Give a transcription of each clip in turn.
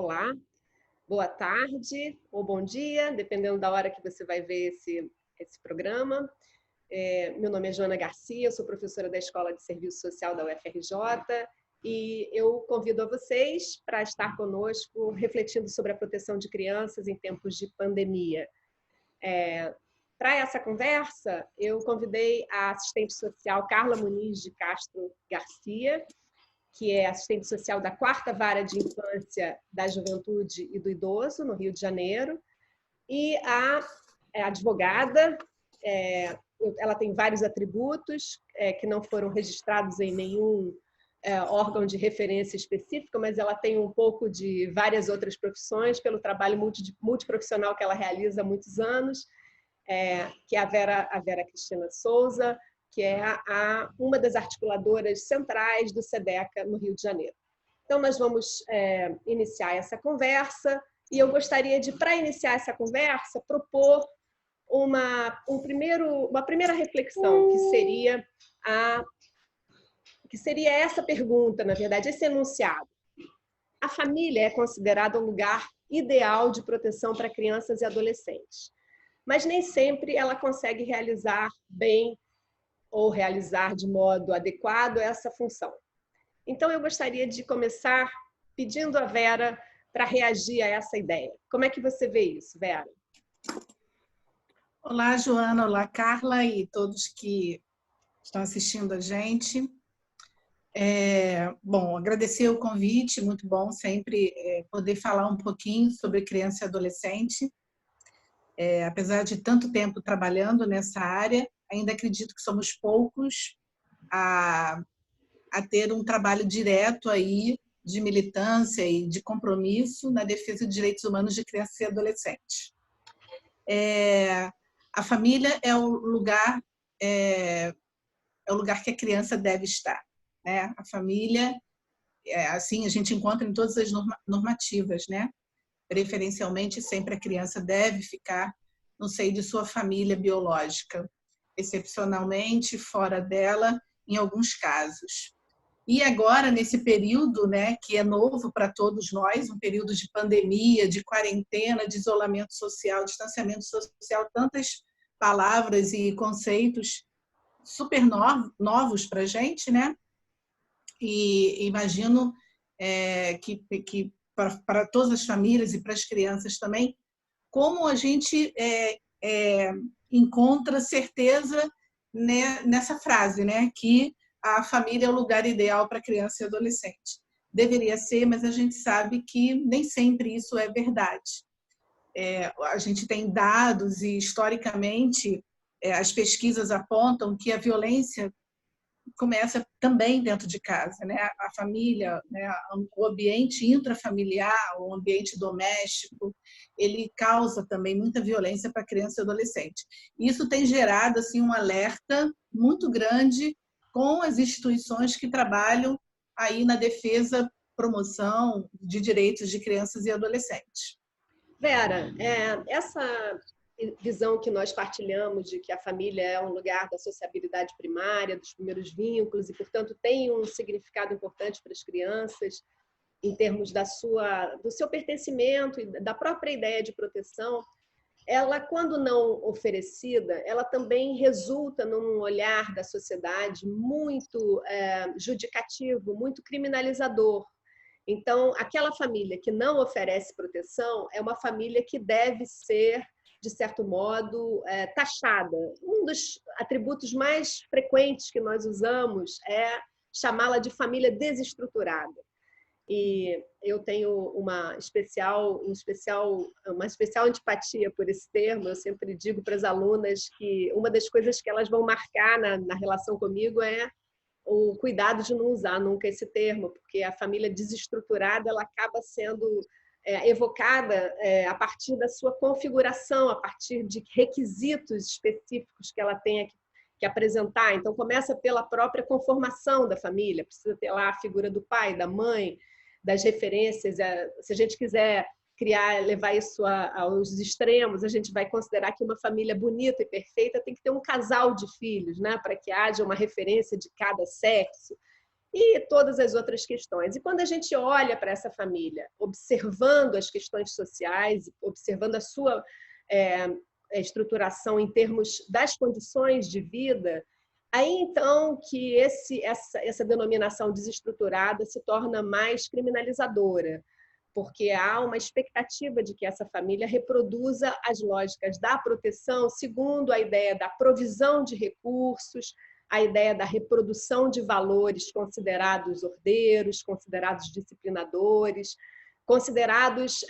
Olá, boa tarde ou bom dia, dependendo da hora que você vai ver esse programa. Meu nome é Joana Garcia, eu sou professora da Escola de Serviço Social da UFRJ e eu convido a vocês para estar conosco refletindo sobre a proteção de crianças em tempos de pandemia. Para essa conversa, eu convidei a assistente social Carla Muniz de Castro Garcia, que é assistente social da 4ª Vara de Infância, da Juventude e do Idoso, no Rio de Janeiro, e a advogada, ela tem vários atributos que não foram registrados em nenhum órgão de referência específico, mas ela tem um pouco de várias outras profissões pelo trabalho multiprofissional que ela realiza há muitos anos, que é a Vera Cristina Souza, que é uma das articuladoras centrais do SEDECA no Rio de Janeiro. Então, nós vamos iniciar essa conversa e eu gostaria de, para iniciar essa conversa, propor uma primeira reflexão, que seria essa pergunta, na verdade, esse enunciado. A família é considerada um lugar ideal de proteção para crianças e adolescentes, mas nem sempre ela consegue realizar bem ou realizar de modo adequado essa função. Então, eu gostaria de começar pedindo a Vera para reagir a essa ideia. Como é que você vê isso, Vera? Olá, Joana, olá, Carla e todos que estão assistindo a gente. Bom, agradecer o convite, muito bom sempre poder falar um pouquinho sobre criança e adolescente. Apesar de tanto tempo trabalhando nessa área, ainda acredito que somos poucos a ter um trabalho direto aí de militância e de compromisso na defesa de direitos humanos de crianças e adolescentes. A família é o lugar que a criança deve estar, né? A família, assim a gente encontra em todas as normativas, né? Preferencialmente sempre a criança deve ficar no seio de sua família biológica, excepcionalmente fora dela em alguns casos. E agora, nesse período, né, que é novo para todos nós, um período de pandemia, de quarentena, de isolamento social, distanciamento social, tantas palavras e conceitos super novos para a gente, né? E imagino que para todas as famílias e para as crianças também, como a gente encontra certeza, né, nessa frase, né, que a família é o lugar ideal para criança e adolescente. Deveria ser, mas a gente sabe que nem sempre isso é verdade. A gente tem dados e, historicamente, as pesquisas apontam que a violência começa também dentro de casa, né? A família, né? O ambiente intrafamiliar, o ambiente doméstico, ele causa também muita violência para criança e adolescente. Isso tem gerado assim um alerta muito grande com as instituições que trabalham aí na defesa, promoção de direitos de crianças e adolescentes. Vera, essa visão que nós partilhamos de que a família é um lugar da sociabilidade primária, dos primeiros vínculos, e, portanto, tem um significado importante para as crianças em termos do seu pertencimento e da própria ideia de proteção, ela, quando não oferecida, ela também resulta num olhar da sociedade muito judicativo, muito criminalizador. Então, aquela família que não oferece proteção é uma família que deve ser, de certo modo, taxada. Um dos atributos mais frequentes que nós usamos é chamá-la de família desestruturada. E eu tenho uma especial antipatia por esse termo. Eu sempre digo para as alunas que uma das coisas que elas vão marcar na relação comigo é o cuidado de não usar nunca esse termo, porque a família desestruturada ela acaba sendo evocada a partir da sua configuração, a partir de requisitos específicos que ela tenha que apresentar. Então, começa pela própria conformação da família, precisa ter lá a figura do pai, da mãe, das referências. Se a gente quiser levar isso aos extremos, a gente vai considerar que uma família bonita e perfeita tem que ter um casal de filhos, né, para que haja uma referência de cada sexo. e todas as outras questões. E quando a gente olha para essa família, observando as questões sociais, observando a sua estruturação em termos das condições de vida, aí então que essa denominação desestruturada se torna mais criminalizadora, porque há uma expectativa de que essa família reproduza as lógicas da proteção segundo a ideia da provisão de recursos, a ideia da reprodução de valores considerados ordeiros, considerados disciplinadores, considerados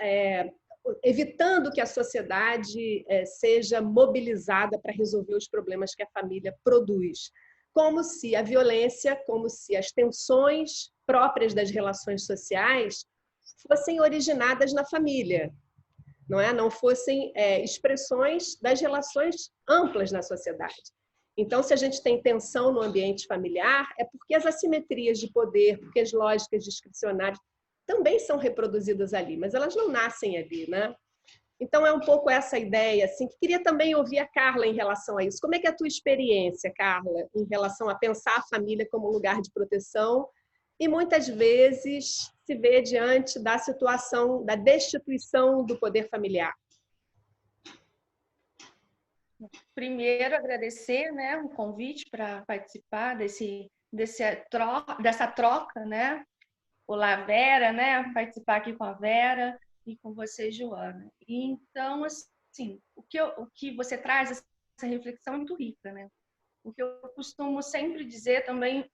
evitando que a sociedade seja mobilizada para resolver os problemas que a família produz. Como se a violência, como se as tensões próprias das relações sociais fossem originadas na família, não é? Não fossem expressões das relações amplas na sociedade. Então, se a gente tem tensão no ambiente familiar, é porque as assimetrias de poder, porque as lógicas discricionárias também são reproduzidas ali, mas elas não nascem ali, né? Então, é um pouco essa ideia, assim, que queria também ouvir a Carla em relação a isso. Como é que é a tua experiência, Carla, em relação a pensar a família como lugar de proteção e muitas vezes se vê diante da situação da destituição do poder familiar? Primeiro, agradecer, né, o convite para participar dessa troca, né? Olá, Vera, né? Participar aqui com a Vera e com você, Joana. Então, assim, o que você traz, essa reflexão é muito rica, né? O que eu costumo sempre dizer também,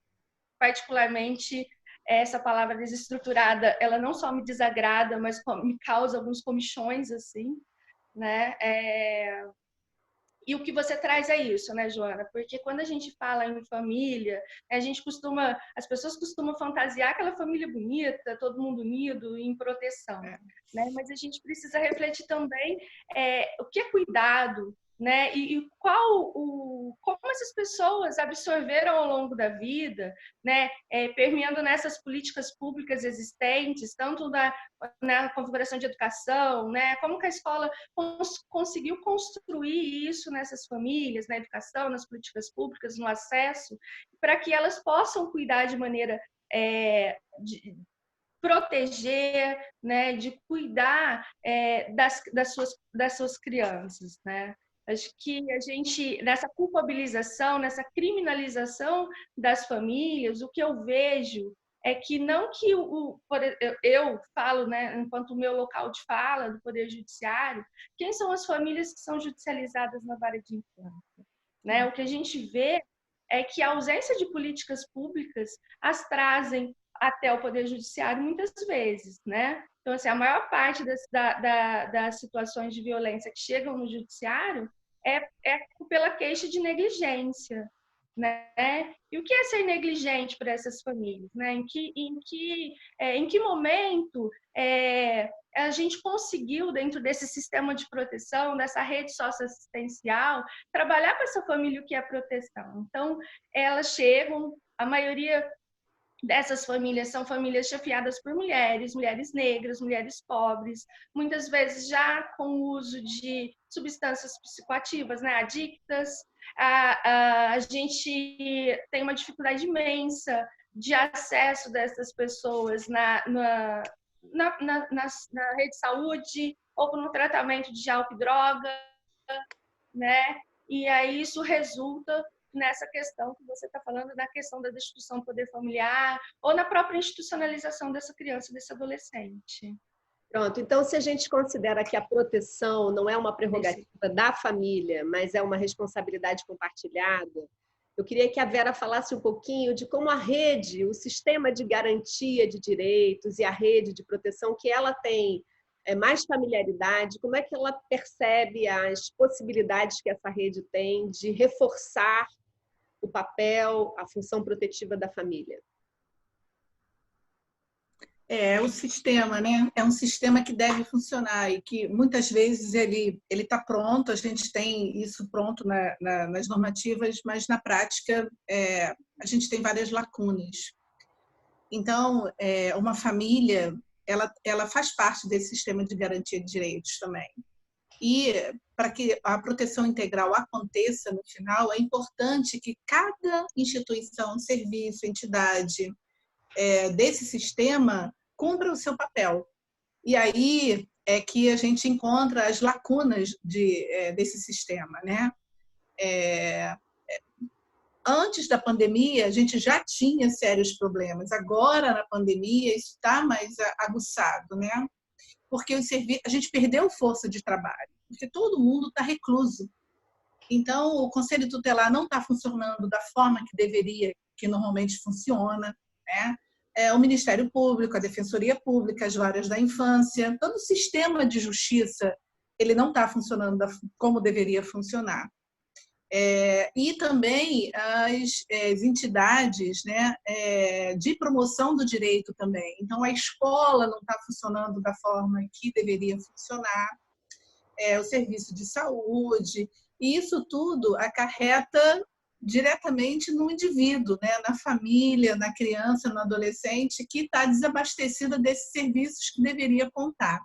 particularmente, essa palavra desestruturada, ela não só me desagrada, mas me causa alguns comichões, assim, né? E o que você traz é isso, né, Joana? Porque quando a gente fala em família, as pessoas costumam fantasiar aquela família bonita, todo mundo unido, em proteção, né? Mas a gente precisa refletir também o que é cuidado, né? E como essas pessoas absorveram ao longo da vida, né? Permeando nessas políticas públicas existentes, tanto na configuração de educação, né? Como que a escola conseguiu construir isso nessas famílias, na educação, nas políticas públicas, no acesso, para que elas possam cuidar de maneira de proteger, né? De cuidar das suas crianças, né? Acho que a gente, nessa culpabilização, nessa criminalização das famílias, o que eu vejo é que não que eu falo, né, enquanto o meu local de fala do Poder Judiciário, quem são as famílias que são judicializadas na vara de infância, né? O que a gente vê é que a ausência de políticas públicas as trazem até o Poder Judiciário muitas vezes, né? Então, assim, a maior parte das situações de violência que chegam no Judiciário é pela queixa de negligência, né? E o que é ser negligente para essas famílias, né? Em que momento a gente conseguiu, dentro desse sistema de proteção, dessa rede socioassistencial, trabalhar com essa família o que é proteção? Então, elas chegam, a maioria dessas famílias são famílias chefiadas por mulheres negras, mulheres pobres, muitas vezes já com o uso de substâncias psicoativas, né, adictas. A gente tem uma dificuldade imensa de acesso dessas pessoas na rede de saúde ou no tratamento de álcool e droga, né? E aí isso resulta nessa questão que você está falando, da questão da destituição do poder familiar ou na própria institucionalização dessa criança, desse adolescente. Pronto, então se a gente considera que a proteção não é uma prerrogativa da família, mas é uma responsabilidade compartilhada, eu queria que a Vera falasse um pouquinho de como a rede, o sistema de garantia de direitos e a rede de proteção que ela tem mais familiaridade, como é que ela percebe as possibilidades que essa rede tem de reforçar o papel, a função protetiva da família? O sistema, né? É um sistema que deve funcionar e que muitas vezes ele está pronto, a gente tem isso pronto nas normativas, mas na prática a gente tem várias lacunas. Então, uma família, ela faz parte desse sistema de garantia de direitos também. E para que a proteção integral aconteça no final, é importante que cada instituição, serviço, entidade desse sistema cumpra o seu papel. E aí é que a gente encontra as lacunas desse sistema, né? Antes da pandemia, a gente já tinha sérios problemas. Agora, na pandemia, isso está mais aguçado, né? Porque a gente perdeu força de trabalho, porque todo mundo está recluso. Então, o Conselho Tutelar não está funcionando da forma que deveria, que normalmente funciona, né? O Ministério Público, a Defensoria Pública, as varas da infância, todo o sistema de justiça, ele não está funcionando como deveria funcionar. E também as entidades, né, de promoção do direito também. Então, a escola não está funcionando da forma que deveria funcionar, o serviço de saúde, e isso tudo acarreta diretamente no indivíduo, né, na família, na criança, no adolescente, que está desabastecida desses serviços que deveria contar.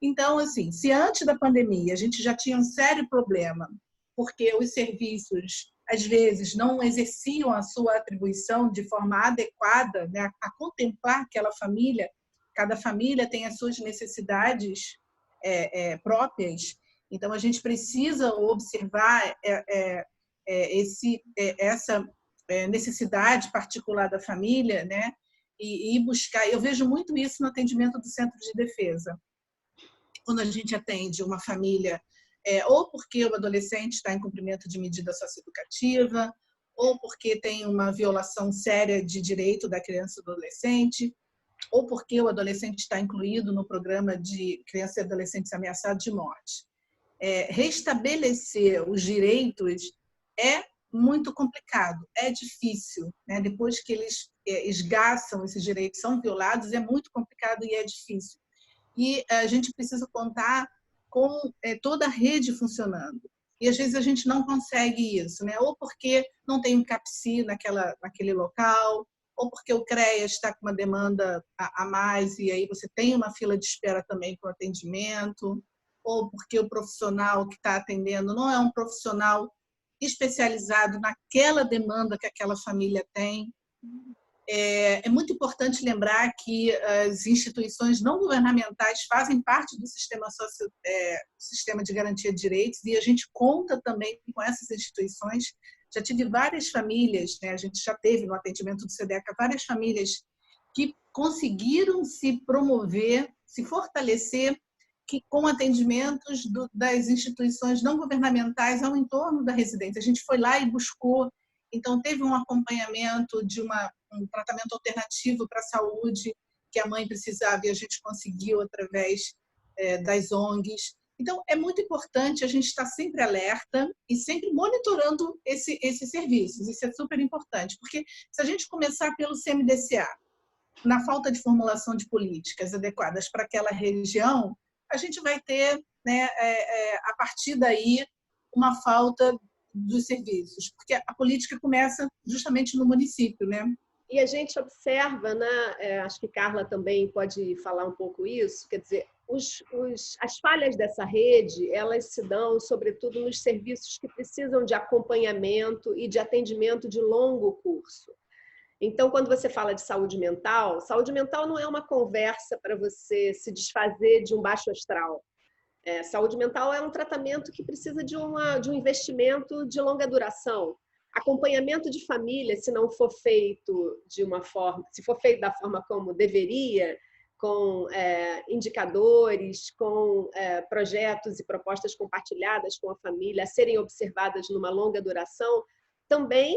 Então, assim, se antes da pandemia a gente já tinha um sério problema, porque os serviços, às vezes, não exerciam a sua atribuição de forma adequada, né, a contemplar aquela família, cada família tem as suas necessidades próprias, então a gente precisa observar essa necessidade particular da família, né, e buscar. Eu vejo muito isso no atendimento do centro de defesa. Quando a gente atende uma família, ou porque o adolescente está em cumprimento de medida socioeducativa, ou porque tem uma violação séria de direito da criança e do adolescente, ou porque o adolescente está incluído no programa de crianças e adolescentes ameaçados de morte. Restabelecer os direitos é muito complicado, é difícil, né? Depois que eles esgaçam esses direitos, são violados, é muito complicado e é difícil. E a gente precisa contar com toda a rede funcionando. E às vezes a gente não consegue isso, né? Ou porque não tem um CAPSI naquele local, ou porque o CREAS está com uma demanda a mais e aí você tem uma fila de espera também para o atendimento, ou porque o profissional que está atendendo não é um profissional especializado naquela demanda que aquela família tem. É muito importante lembrar que as instituições não governamentais fazem parte do sistema de garantia de direitos e a gente conta também com essas instituições. Já tive várias famílias, né, a gente já teve no atendimento do SEDECA várias famílias que conseguiram se promover, se fortalecer com atendimentos das instituições não governamentais ao entorno da residência. A gente foi lá e buscou. Então, teve um acompanhamento de um tratamento alternativo para a saúde que a mãe precisava e a gente conseguiu através das ONGs. Então, é muito importante a gente estar sempre alerta e sempre monitorando esses serviços. Isso é super importante, porque se a gente começar pelo CMDCA, na falta de formulação de políticas adequadas para aquela região, a gente vai ter, né, a partir daí, uma falta dos serviços, porque a política começa justamente no município, né? E a gente observa, né, acho que Carla também pode falar um pouco isso, quer dizer, as falhas dessa rede, elas se dão sobretudo nos serviços que precisam de acompanhamento e de atendimento de longo curso. Então, quando você fala de saúde mental não é uma conversa para você se desfazer de um baixo astral. Saúde mental é um tratamento que precisa de um investimento de longa duração. Acompanhamento de família, se não for feito de uma forma, se for feito da forma como deveria, com indicadores, com projetos e propostas compartilhadas com a família, a serem observadas numa longa duração, também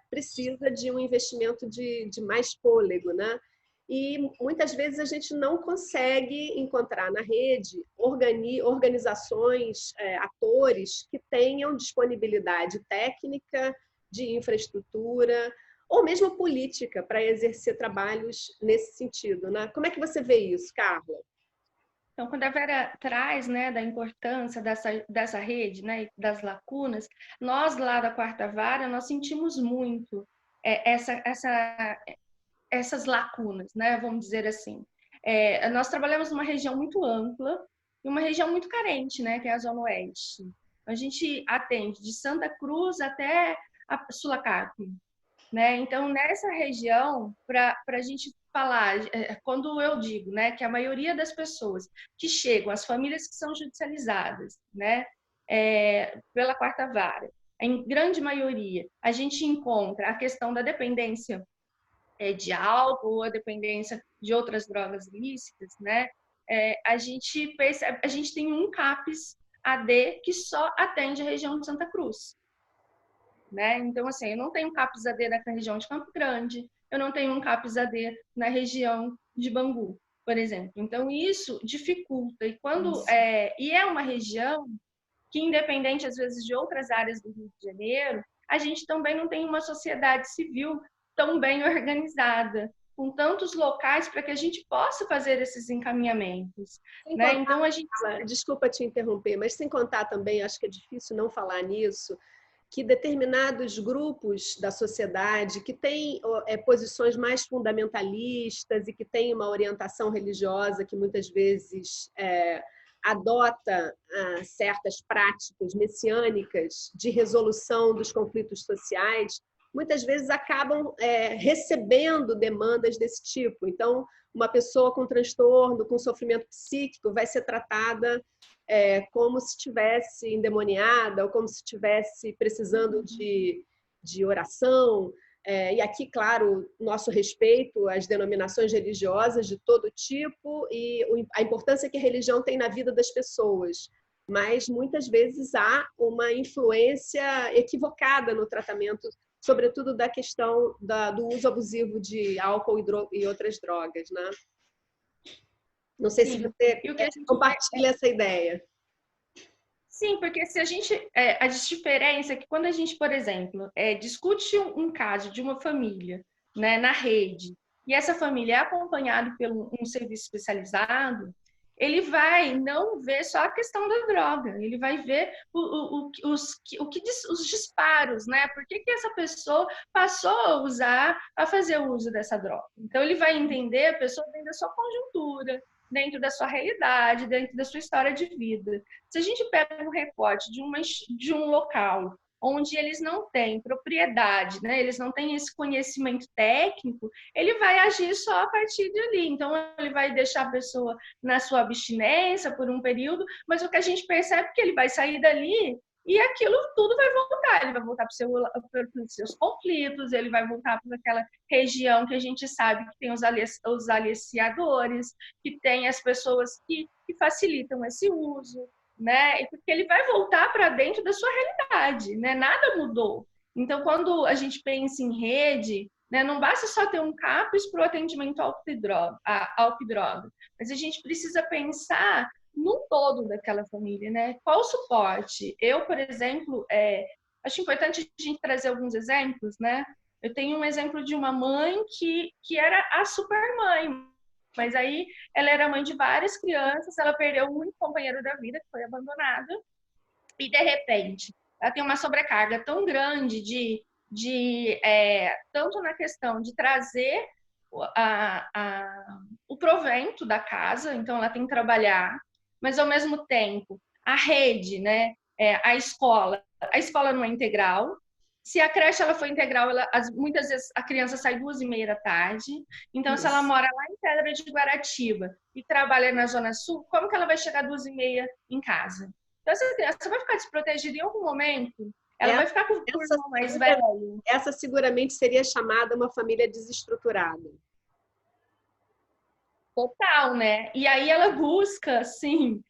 precisa de um investimento de mais fôlego, né? E muitas vezes a gente não consegue encontrar na rede organizações, atores que tenham disponibilidade técnica, de infraestrutura, ou mesmo política para exercer trabalhos nesse sentido, né? Como é que você vê isso, Carla? Então, quando a Vera traz, né, da importância dessa rede, né, das lacunas, nós lá da Quarta Vara, nós sentimos muito essas lacunas, né, vamos dizer assim. Nós trabalhamos numa região muito ampla e uma região muito carente, né, que é a Zona Oeste. A gente atende de Santa Cruz até a Sulacap, né? Então, nessa região, para a gente falar, quando eu digo, né, que a maioria das pessoas que chegam, as famílias que são judicializadas, né, pela quarta vara, em grande maioria, a gente encontra a questão da dependência de álcool, a dependência de outras drogas ilícitas, né? A gente percebe, a gente tem um CAPS AD que só atende a região de Santa Cruz, né? Então, assim, eu não tenho um CAPS AD na região de Campo Grande, eu não tenho um CAPS AD na região de Bangu, por exemplo. Então, isso dificulta. E quando e é uma região que, independente às vezes de outras áreas do Rio de Janeiro, a gente também não tem uma sociedade civil tão bem organizada, com tantos locais para que a gente possa fazer esses encaminhamentos, né? Então a gente... Desculpa te interromper, mas sem contar também, acho que é difícil não falar nisso, que determinados grupos da sociedade que têm posições mais fundamentalistas e que têm uma orientação religiosa que muitas vezes adota certas práticas messiânicas de resolução dos conflitos sociais, muitas vezes acabam recebendo demandas desse tipo. Então, uma pessoa com transtorno, com sofrimento psíquico, vai ser tratada como se estivesse endemoniada ou como se estivesse precisando de oração. E aqui, claro, nosso respeito às denominações religiosas de todo tipo e a importância que a religião tem na vida das pessoas. Mas, muitas vezes, há uma influência equivocada no tratamento, sobretudo da questão do uso abusivo de álcool e outras drogas, né? Não sei se você compartilha essa ideia. Sim, porque se a gente... a diferença é que quando a gente, por exemplo, discute um caso de uma família, né, na rede, e essa família é acompanhada por um serviço especializado, ele vai não ver só a questão da droga, ele vai ver os disparos, né? Por que essa pessoa passou a fazer o uso dessa droga? Então, ele vai entender a pessoa dentro da sua conjuntura, dentro da sua realidade, dentro da sua história de vida. Se a gente pega um recorte de um local onde eles não têm propriedade, né? Eles não têm esse conhecimento técnico, ele vai agir só a partir de ali. Então, ele vai deixar a pessoa na sua abstinência por um período, mas o que a gente percebe é que ele vai sair dali e aquilo tudo vai voltar. Ele vai voltar para os seus conflitos, ele vai voltar para aquela região que a gente sabe que tem os aliciadores, que tem as pessoas que facilitam esse uso, né? E porque ele vai voltar para dentro da sua realidade, né? Nada mudou. Então, quando a gente pensa em rede, né, não basta só ter um CAPS para o atendimento álcool e droga, mas a gente precisa pensar no todo daquela família, né? Qual o suporte? Eu, por exemplo, acho importante a gente trazer alguns exemplos, né? Eu tenho um exemplo de uma mãe que era a super mãe, mas aí ela era mãe de várias crianças, ela perdeu um companheiro da vida, que foi abandonado, e de repente ela tem uma sobrecarga tão grande tanto na questão de trazer o provento da casa, então ela tem que trabalhar, mas ao mesmo tempo a rede, né, a escola não é integral. Se a creche ela for integral, muitas vezes a criança sai 2h30 da tarde. Então, isso. Se ela mora lá em Pedra de Guaratiba e trabalha na Zona Sul, como que ela vai chegar 2h30 em casa? Então, essa criança vai ficar desprotegida em algum momento. Ela vai ficar com o irmão mais velho. Essa seguramente seria chamada uma família desestruturada. Total, né? E aí ela busca, assim,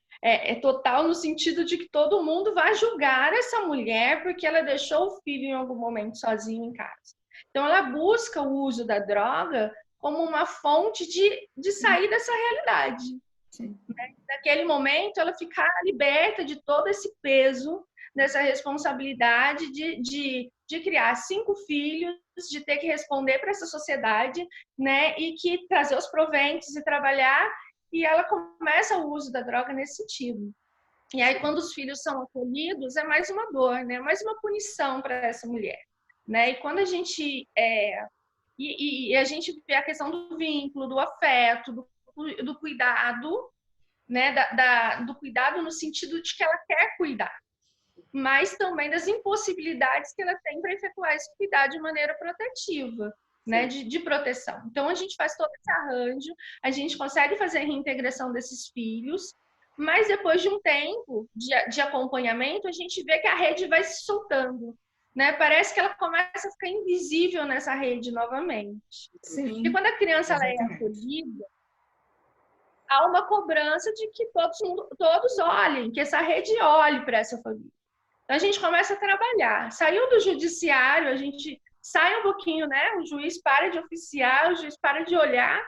total no sentido de que todo mundo vai julgar essa mulher porque ela deixou o filho em algum momento sozinho em casa. Então, ela busca o uso da droga como uma fonte de sair dessa realidade. Né? Naquele momento, ela ficar liberta de todo esse peso, dessa responsabilidade de criar 5 filhos, de ter que responder para essa sociedade, né? E que trazer os proventos e trabalhar, e ela começa o uso da droga nesse sentido. E aí, quando os filhos são acolhidos, é mais uma dor, né? Mais uma punição para essa mulher, né? E quando a gente a gente vê a questão do vínculo, do afeto, do cuidado, né? Do cuidado no sentido de que ela quer cuidar, mas também das impossibilidades que ela tem para efetuar esse cuidado de maneira protetiva, né, de proteção. Então, a gente faz todo esse arranjo, a gente consegue fazer a reintegração desses filhos, mas depois de um tempo de acompanhamento, a gente vê que a rede vai se soltando, né? Parece que ela começa a ficar invisível nessa rede novamente. Sim, e quando a criança ela é acolhida, há uma cobrança de que todos olhem, que essa rede olhe para essa família. Então, a gente começa a trabalhar. Saiu do judiciário, a gente sai um pouquinho, né? O juiz para de oficiar, o juiz para de olhar.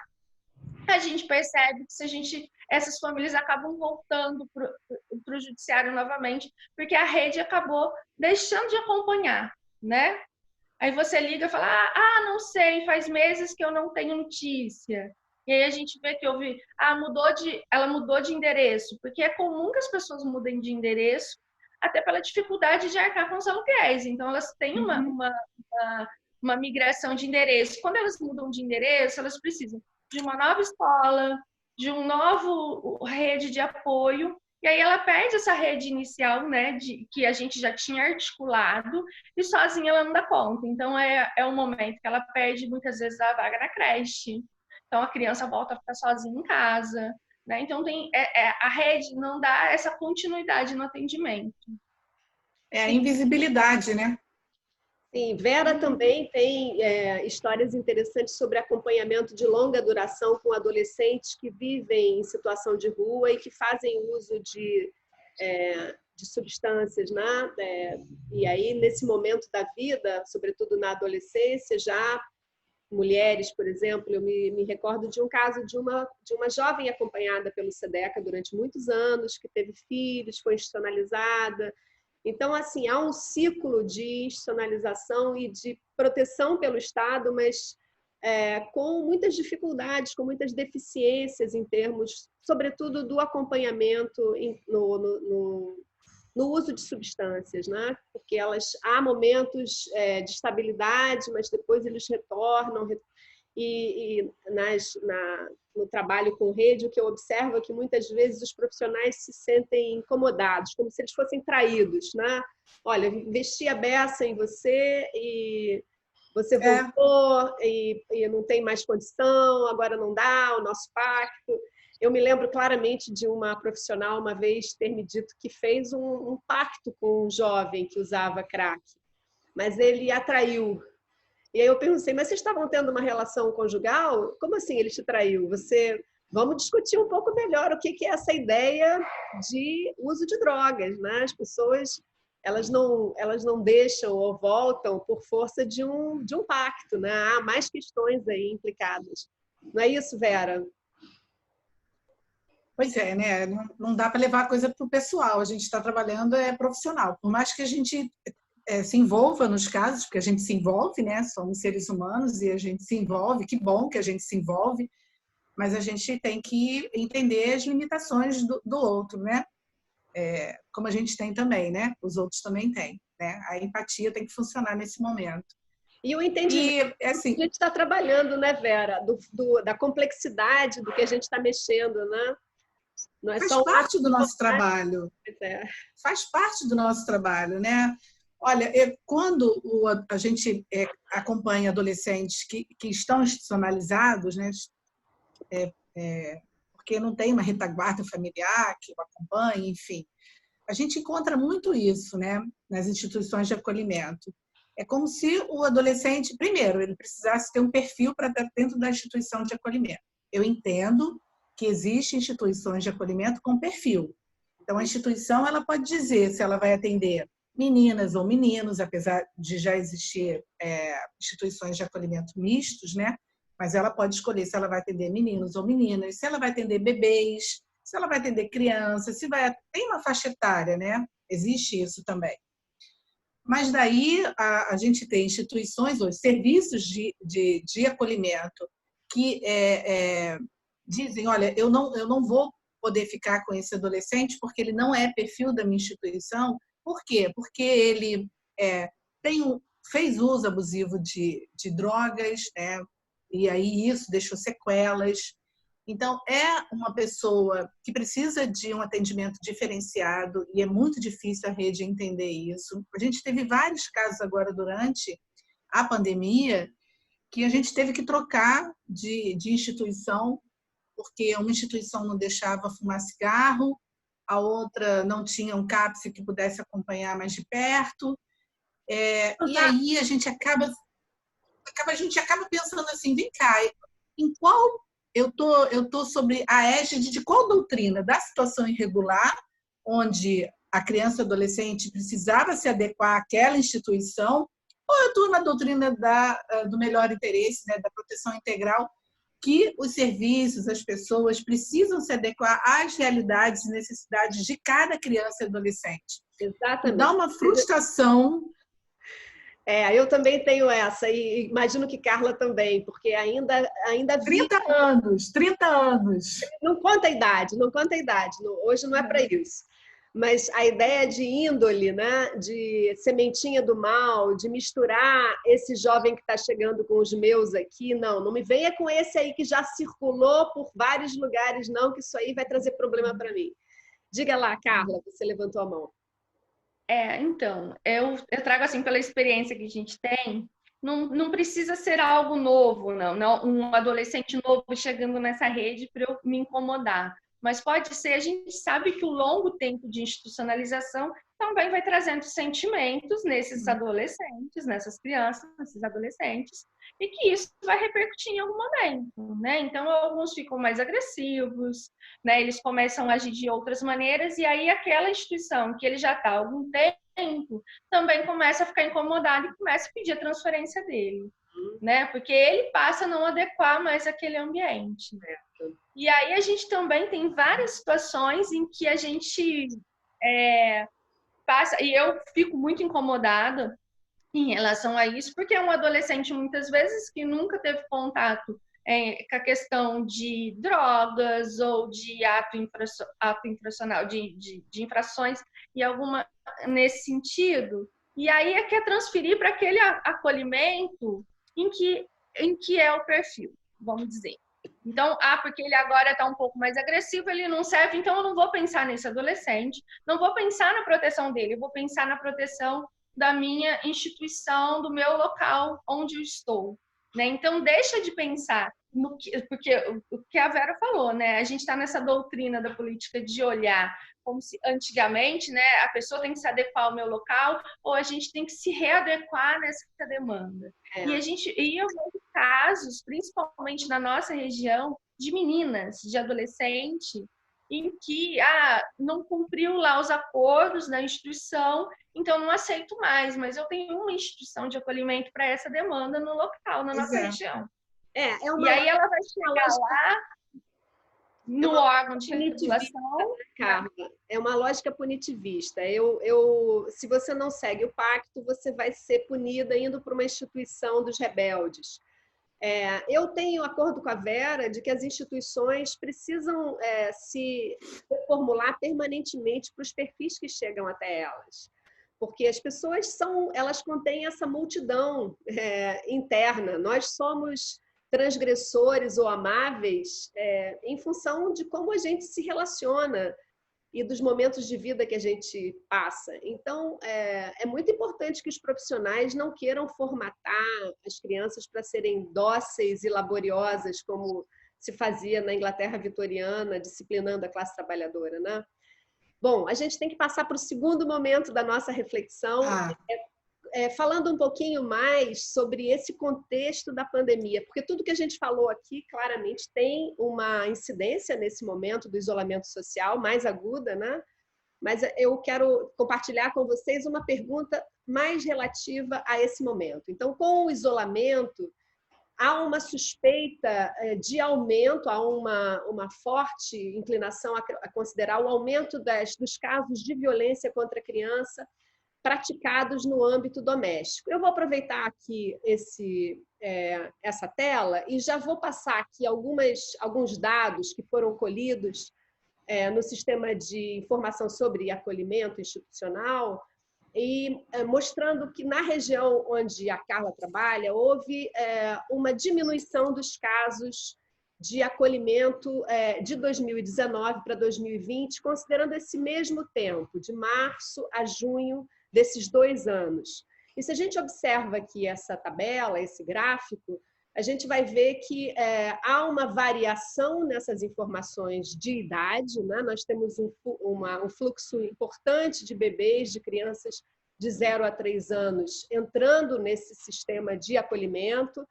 A gente percebe que essas famílias acabam voltando para o judiciário novamente, porque a rede acabou deixando de acompanhar, né? Aí você liga e fala, não sei, faz meses que eu não tenho notícia. E aí a gente vê que ela mudou de endereço, porque é comum que as pessoas mudem de endereço, até pela dificuldade de arcar com os aluguéis. Então, elas têm uma migração de endereço. Quando elas mudam de endereço, elas precisam de uma nova escola, de um novo rede de apoio, e aí ela perde essa rede inicial, né, que a gente já tinha articulado, e sozinha ela não dá conta. Então, é o momento que ela perde, muitas vezes, a vaga na creche. Então, a criança volta a ficar sozinha em casa, né? Então, a rede não dá essa continuidade no atendimento. É a invisibilidade, né? Sim, Vera também tem histórias interessantes sobre acompanhamento de longa duração com adolescentes que vivem em situação de rua e que fazem uso de substâncias, né? E aí, nesse momento da vida, sobretudo na adolescência, já mulheres, por exemplo, eu me recordo de um caso de uma jovem acompanhada pelo SEDECA durante muitos anos, que teve filhos, foi institucionalizada. Então, assim, há um ciclo de institucionalização e de proteção pelo Estado, mas com muitas dificuldades, com muitas deficiências em termos, sobretudo, do acompanhamento no uso de substâncias, né? Porque há momentos de estabilidade, mas depois eles retornam. No trabalho com rede, o que eu observo é que muitas vezes os profissionais se sentem incomodados, como se eles fossem traídos, né? Olha, investi a beça em você e você voltou e não tem mais condição, agora não dá, o nosso pacto. Eu me lembro claramente de uma profissional uma vez ter me dito que fez um pacto com um jovem que usava crack, mas ele atraiu. E aí eu pensei, mas vocês estavam tendo uma relação conjugal? Como assim ele te traiu? Vamos discutir um pouco melhor o que é essa ideia de uso de drogas, né? As pessoas elas não deixam ou voltam por força de um pacto, né? Há mais questões aí implicadas. Não é isso, Vera? Pois é, né? Não dá para levar a coisa para o pessoal. A gente está trabalhando profissional. Por mais que a gente se envolva nos casos, porque a gente se envolve, né? Somos seres humanos e a gente se envolve. Que bom que a gente se envolve, mas a gente tem que entender as limitações do outro, né? Como a gente tem também, né? Os outros também têm, né? A empatia tem que funcionar nesse momento. E o entendimento assim, que a gente está trabalhando, né, Vera? Da complexidade do que a gente está mexendo, né? Não é faz só parte do nosso trabalho. É. Faz parte do nosso trabalho, né? Olha, quando a gente acompanha adolescentes que estão institucionalizados, né? Porque não tem uma retaguarda familiar que o acompanhe, enfim. A gente encontra muito isso, né? Nas instituições de acolhimento. É como se o adolescente, primeiro, ele precisasse ter um perfil para estar dentro da instituição de acolhimento. Eu entendo que existem instituições de acolhimento com perfil. Então, a instituição ela pode dizer se ela vai atender meninas ou meninos, apesar de já existir instituições de acolhimento mistos, né? Mas ela pode escolher se ela vai atender meninos ou meninas, se ela vai atender bebês, se ela vai atender crianças, tem uma faixa etária, né? Existe isso também. Mas daí a gente tem instituições ou serviços de acolhimento que dizem, olha, eu não vou poder ficar com esse adolescente porque ele não é perfil da minha instituição. Por quê? Porque ele fez uso abusivo de drogas, né? E aí isso deixou sequelas. Então, é uma pessoa que precisa de um atendimento diferenciado e é muito difícil a rede entender isso. A gente teve vários casos agora durante a pandemia que a gente teve que trocar de instituição, porque uma instituição não deixava fumar cigarro, a outra não tinha um CAPS que pudesse acompanhar mais de perto. E aí a gente acaba pensando assim, vem cá, em qual eu tô sobre a égide de qual doutrina? Da situação irregular, onde a criança e adolescente precisava se adequar àquela instituição, ou eu estou na doutrina do melhor interesse, né, da proteção integral, que os serviços, as pessoas precisam se adequar às realidades e necessidades de cada criança e adolescente. Exatamente. Dá uma frustração. Eu também tenho essa, e imagino que Carla também, porque ainda 30 anos. Não conta a idade, hoje não é para isso. Mas a ideia de índole, né, de sementinha do mal, de misturar esse jovem que está chegando com os meus aqui, não me venha com esse aí que já circulou por vários lugares, não, que isso aí vai trazer problema para mim. Diga lá, Carla, você levantou a mão. Então, eu trago assim, pela experiência que a gente tem, não precisa ser algo novo, não um adolescente novo chegando nessa rede para eu me incomodar. Mas pode ser, a gente sabe que o longo tempo de institucionalização também vai trazendo sentimentos nesses adolescentes, nessas crianças, nesses adolescentes, e que isso vai repercutir em algum momento, né? Então, alguns ficam mais agressivos, né? Eles começam a agir de outras maneiras, e aí aquela instituição que ele já está há algum tempo também começa a ficar incomodado e começa a pedir a transferência dele, né? Porque ele passa a não adequar mais aquele ambiente, né? E aí a gente também tem várias situações em que a gente passa, e eu fico muito incomodada em relação a isso, porque é um adolescente muitas vezes que nunca teve contato com a questão de drogas ou de ato infracional, de infrações e alguma nesse sentido. E aí quer transferir para aquele acolhimento em que é o perfil, vamos dizer. Então, porque ele agora está um pouco mais agressivo, ele não serve, então eu não vou pensar nesse adolescente, não vou pensar na proteção dele, eu vou pensar na proteção da minha instituição, do meu local onde eu estou, né? Então, deixa de pensar porque o que a Vera falou, né? A gente está nessa doutrina da política de olhar como se antigamente, né, a pessoa tem que se adequar ao meu local ou a gente tem que se readequar nessa demanda. E eu vejo casos, principalmente na nossa região, de meninas, de adolescente, em que não cumpriu lá os acordos da instituição, então não aceito mais, mas eu tenho uma instituição de acolhimento para essa demanda no local, na nossa região. E aí ela vai chegar lá no órgão de regulação. Carla, é uma lógica punitivista. Se você não segue o pacto, você vai ser punida indo para uma instituição dos rebeldes. Eu tenho acordo com a Vera de que as instituições precisam se reformular permanentemente para os perfis que chegam até elas. Porque as pessoas elas contêm essa multidão interna. Nós somos transgressores ou amáveis em função de como a gente se relaciona e dos momentos de vida que a gente passa. Então, é muito importante que os profissionais não queiram formatar as crianças para serem dóceis e laboriosas, como se fazia na Inglaterra vitoriana, disciplinando a classe trabalhadora, né? Bom, a gente tem que passar para o segundo momento da nossa reflexão, falando um pouquinho mais sobre esse contexto da pandemia, porque tudo que a gente falou aqui claramente tem uma incidência nesse momento do isolamento social mais aguda, né? Mas eu quero compartilhar com vocês uma pergunta mais relativa a esse momento. Então, com o isolamento, há uma suspeita de aumento, há uma forte inclinação a considerar o aumento dos casos de violência contra a criança praticados no âmbito doméstico. Eu vou aproveitar aqui essa tela e já vou passar aqui alguns dados que foram colhidos no sistema de informação sobre acolhimento institucional e mostrando que na região onde a Carla trabalha houve uma diminuição dos casos de acolhimento de 2019 para 2020, considerando esse mesmo tempo, de março a junho desses 2 anos. E se a gente observa aqui essa tabela, esse gráfico, a gente vai ver que há uma variação nessas informações de idade, né? Nós temos um fluxo importante de bebês, de crianças de 0 a 3 anos entrando nesse sistema de acolhimento,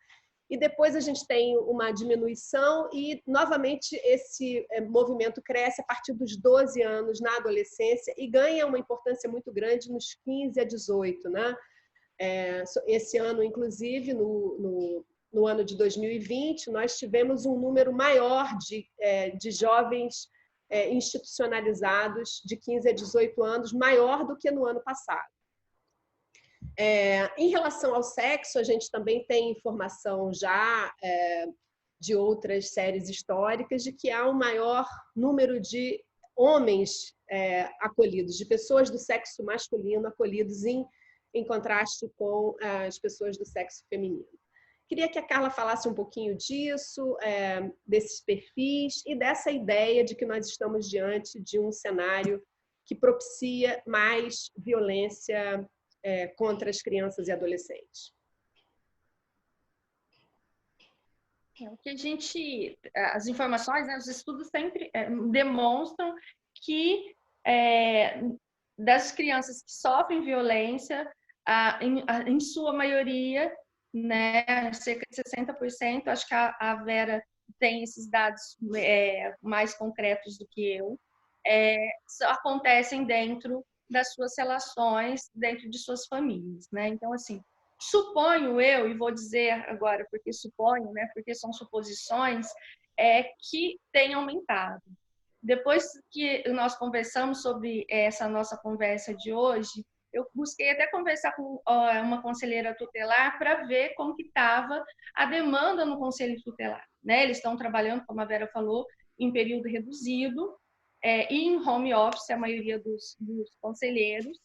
e depois a gente tem uma diminuição e, novamente, esse movimento cresce a partir dos 12 anos na adolescência e ganha uma importância muito grande nos 15 a 18, né? Esse ano, inclusive, no ano de 2020, nós tivemos um número maior de jovens institucionalizados de 15 a 18 anos, maior do que no ano passado. Em relação ao sexo, a gente também tem informação já de outras séries históricas de que há um maior número de homens acolhidos, de pessoas do sexo masculino acolhidos em contraste com as pessoas do sexo feminino. Queria que a Carla falasse um pouquinho disso, desses perfis e dessa ideia de que nós estamos diante de um cenário que propicia mais violência contra as crianças e adolescentes. O que as informações, né, os estudos sempre demonstram que das crianças que sofrem violência, em sua maioria, né, cerca de 60%, acho que a Vera tem esses dados mais concretos do que eu, acontecem dentro das suas relações, dentro de suas famílias, né? Então, assim, suponho eu, e vou dizer agora porque suponho, né, porque são suposições, que tem aumentado. Depois que nós conversamos sobre essa nossa conversa de hoje, eu busquei até conversar com uma conselheira tutelar para ver como que estava a demanda no conselho tutelar, né? Eles estão trabalhando, como a Vera falou, em período reduzido, e em home office, a maioria dos conselheiros.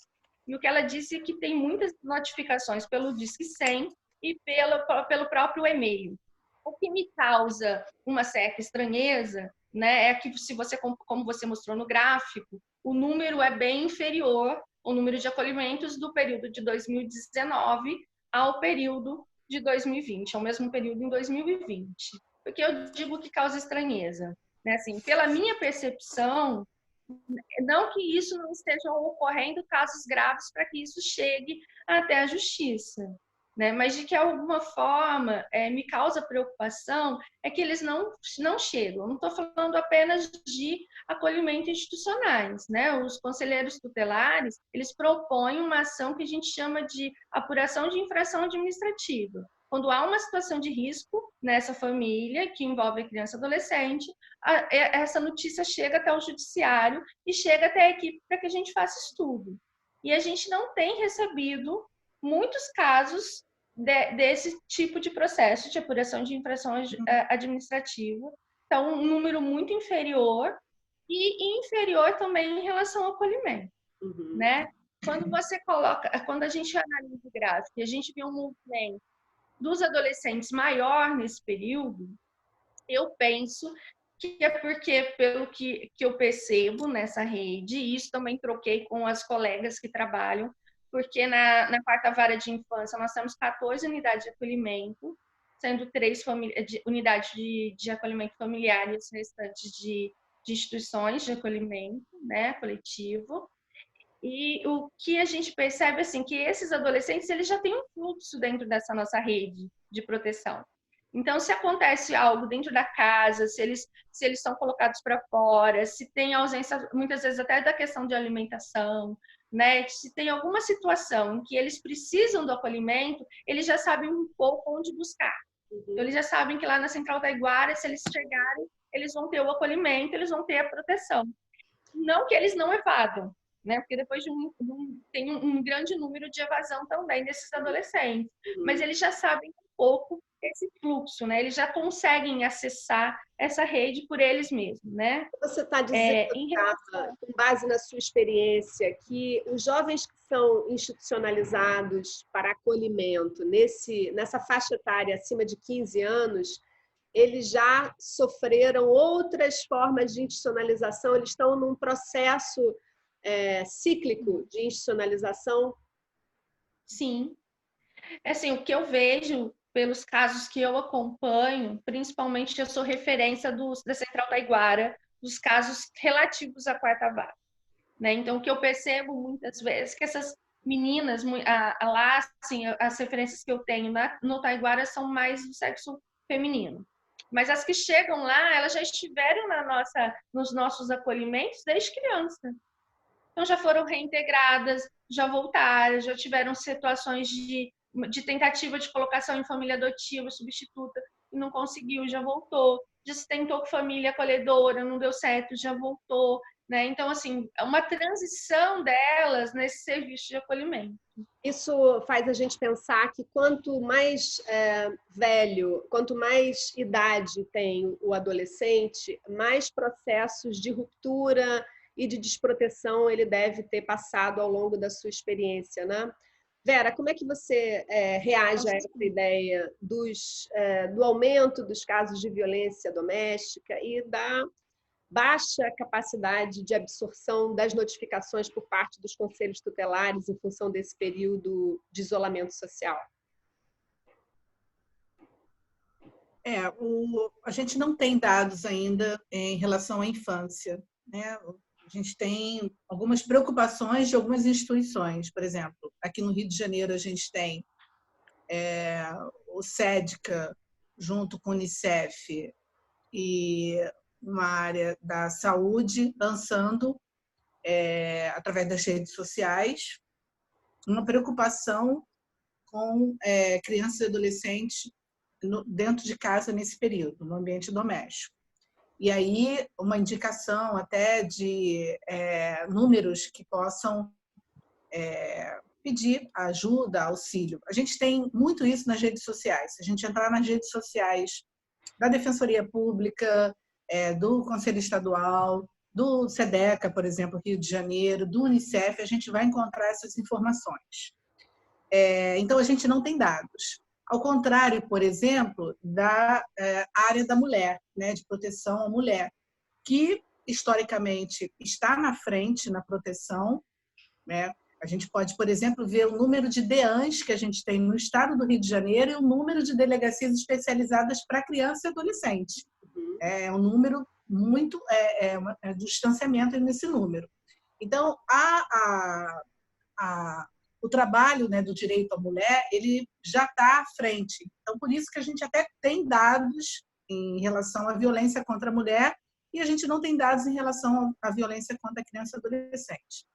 E o que ela disse é que tem muitas notificações pelo Disque 100 e pelo próprio e-mail. O que me causa uma certa estranheza, né, é que, como você mostrou no gráfico, o número é bem inferior ao número de acolhimentos do período de 2019 ao período de 2020, ao mesmo período em 2020. Por que eu digo que causa estranheza? Né, assim, pela minha percepção, não que isso não estejam ocorrendo casos graves para que isso chegue até a justiça, né? Mas de que alguma forma me causa preocupação é que eles não chegam. Não estou falando apenas de acolhimento institucionais, né? Os conselheiros tutelares, eles propõem uma ação que a gente chama de apuração de infração administrativa. Quando há uma situação de risco nessa família que envolve a criança e adolescente, essa notícia chega até o judiciário e chega até a equipe para que a gente faça estudo. E a gente não tem recebido muitos casos desse tipo de processo de apuração de infração administrativa. Então, um número muito inferior e inferior também em relação ao acolhimento, né? Quando a gente analisa o gráfico e a gente vê um movimento dos adolescentes maior nesse período, eu penso que é porque, pelo que eu percebo nessa rede, e isso também troquei com as colegas que trabalham, porque na quarta vara de infância nós temos 14 unidades de acolhimento, sendo 3 unidades de acolhimento familiar e os restantes de instituições de acolhimento, né, coletivo. E o que a gente percebe assim que esses adolescentes eles já têm um fluxo dentro dessa nossa rede de proteção. Então, se acontece algo dentro da casa, se eles são colocados para fora, se tem ausência, muitas vezes até da questão de alimentação, né? Se tem alguma situação em que eles precisam do acolhimento, eles já sabem um pouco onde buscar. Então, eles já sabem que lá na Central da Iguara, se eles chegarem, eles vão ter o acolhimento, eles vão ter a proteção. Não que eles não evadam, né? Porque depois tem um grande número de evasão também desses adolescentes, mas eles já sabem um pouco esse fluxo, né? Eles já conseguem acessar essa rede por eles mesmos, né? Você está dizendo, Carla, com base na sua experiência, que os jovens que são institucionalizados para acolhimento nessa faixa etária acima de 15 anos, eles já sofreram outras formas de institucionalização, eles estão num processo cíclico de institucionalização? Sim. Assim, o que eu vejo pelos casos que eu acompanho, principalmente eu sou referência da Central Taiguara, dos casos relativos à quarta vara, né? Então, o que eu percebo muitas vezes é que essas meninas, lá, assim, as referências que eu tenho no Taiguara são mais do sexo feminino. Mas as que chegam lá, elas já estiveram nos nossos acolhimentos desde criança. Então, já foram reintegradas, já voltaram, já tiveram situações de tentativa de colocação em família adotiva, substituta, e não conseguiu, já voltou. Já se tentou com família acolhedora, não deu certo, já voltou. Né? Então, assim, é uma transição delas nesse serviço de acolhimento. Isso faz a gente pensar que quanto mais velho, quanto mais idade tem o adolescente, mais processos de ruptura e de desproteção ele deve ter passado ao longo da sua experiência, né? Vera, como é que você reage a essa ideia do aumento dos casos de violência doméstica e da baixa capacidade de absorção das notificações por parte dos conselhos tutelares em função desse período de isolamento social? A gente não tem dados ainda em relação à infância, né? A gente tem algumas preocupações de algumas instituições, por exemplo, aqui no Rio de Janeiro a gente tem o SEDCA junto com o Unicef e uma área da saúde lançando, através das redes sociais, uma preocupação com crianças e adolescentes dentro de casa nesse período, no ambiente doméstico. E aí, uma indicação até de números que possam pedir ajuda, auxílio. A gente tem muito isso nas redes sociais. Se a gente entrar nas redes sociais da Defensoria Pública, do Conselho Estadual, do SEDECA, por exemplo, Rio de Janeiro, do Unicef, a gente vai encontrar essas informações. Então, a gente não tem dados. Ao contrário, por exemplo, da área da mulher, né, de proteção à mulher, que, historicamente, está na frente na proteção, né? A gente pode, por exemplo, ver o número de DEANs que a gente tem no estado do Rio de Janeiro e o número de delegacias especializadas para criança e adolescente. É um número muito, um distanciamento nesse número. Então, o trabalho, né, do direito à mulher, ele já está à frente. Então, por isso que a gente até tem dados em relação à violência contra a mulher e a gente não tem dados em relação à violência contra a criança e adolescente.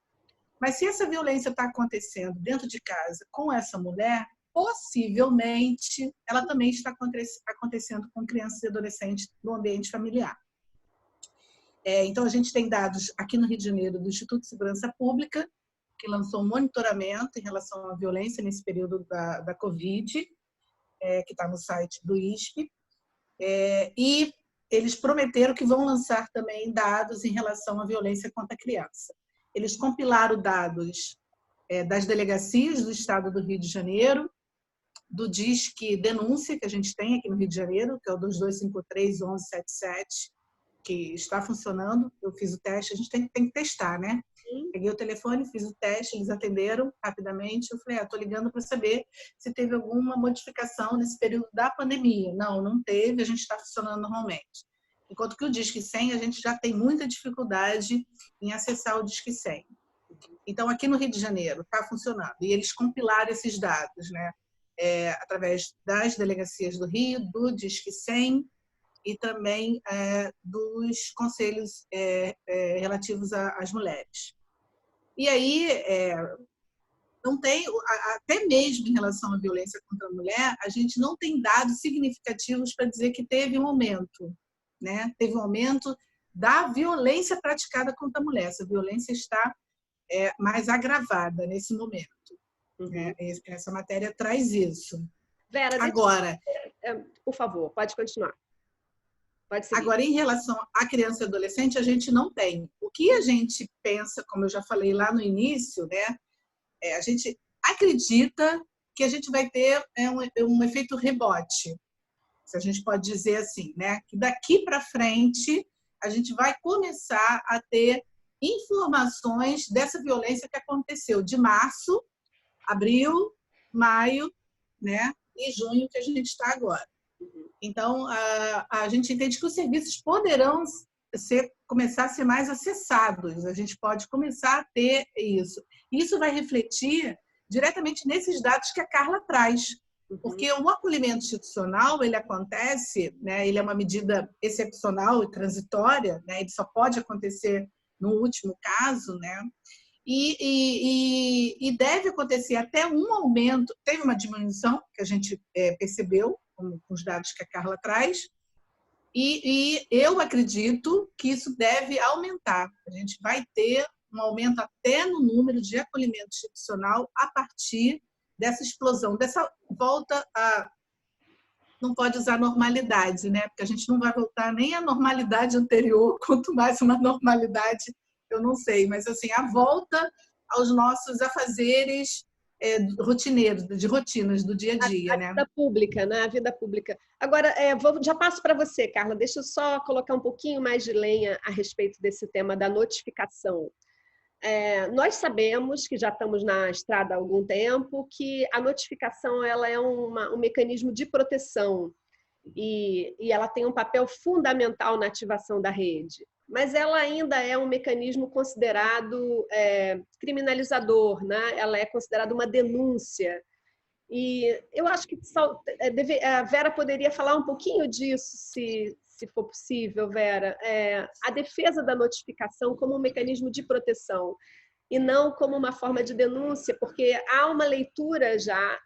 Mas se essa violência está acontecendo dentro de casa com essa mulher, possivelmente ela também está acontecendo com crianças e adolescentes no ambiente familiar. Então, a gente tem dados aqui no Rio de Janeiro do Instituto de Segurança Pública, que lançou um monitoramento em relação à violência nesse período da Covid, que está no site do ISP, e eles prometeram que vão lançar também dados em relação à violência contra a criança. Eles compilaram dados das delegacias do estado do Rio de Janeiro, do Disque Denúncia, que a gente tem aqui no Rio de Janeiro, que é o 2253-1177, que está funcionando. Eu fiz o teste, a gente tem que testar, né? Peguei o telefone, fiz o teste, eles atenderam rapidamente. Eu falei, estou ligando para saber se teve alguma modificação nesse período da pandemia. Não, não teve, a gente está funcionando normalmente. Enquanto que o Disque 100, a gente já tem muita dificuldade em acessar o Disque 100. Então, aqui no Rio de Janeiro, está funcionando. E eles compilaram esses dados, né? Através das delegacias do Rio, do Disque 100 e também dos conselhos relativos às mulheres. E aí, não tem, até mesmo em relação à violência contra a mulher, a gente não tem dados significativos para dizer que teve um aumento. Né? Teve um aumento da violência praticada contra a mulher. Essa violência está mais agravada nesse momento. Essa matéria traz isso. Vera, agora, por favor, pode continuar. Pode seguir. Agora, em relação à criança e adolescente, a gente não tem. O que a gente pensa, como eu já falei lá no início, né? A gente acredita que a gente vai ter um efeito rebote. se a gente pode dizer assim, né? Que daqui para frente a gente vai começar a ter informações dessa violência que aconteceu de março, abril, maio, né? E junho que a gente está agora. Então, a gente entende que os serviços poderão começar a ser mais acessados, a gente pode começar a ter isso. Isso vai refletir diretamente nesses dados que a Carla traz, porque o acolhimento institucional, ele acontece, né, ele é uma medida excepcional e transitória, né, ele só pode acontecer no último caso, né, e deve acontecer até um aumento, teve uma diminuição que a gente percebeu, com os dados que a Carla traz, e eu acredito que isso deve aumentar. A gente vai ter um aumento até no número de acolhimento institucional a partir dessa explosão, dessa volta a... Não pode usar normalidade, né? Porque a gente não vai voltar nem à normalidade anterior, quanto mais uma normalidade, eu não sei. Mas, assim, a volta aos nossos afazeres rotineiros, de rotinas do dia a dia, né? A vida pública, né? A vida pública. Agora, já passo para você, Carla. Deixa eu só colocar um pouquinho mais de lenha a respeito desse tema da notificação. Nós sabemos que já estamos na estrada há algum tempo que a notificação ela é um mecanismo de proteção e ela tem um papel fundamental na ativação da rede. Mas ela ainda é um mecanismo considerado criminalizador, né? Ela é considerada uma denúncia. E eu acho que a Vera poderia falar um pouquinho disso, se for possível, Vera. A defesa da notificação como um mecanismo de proteção e não como uma forma de denúncia, porque há uma leitura já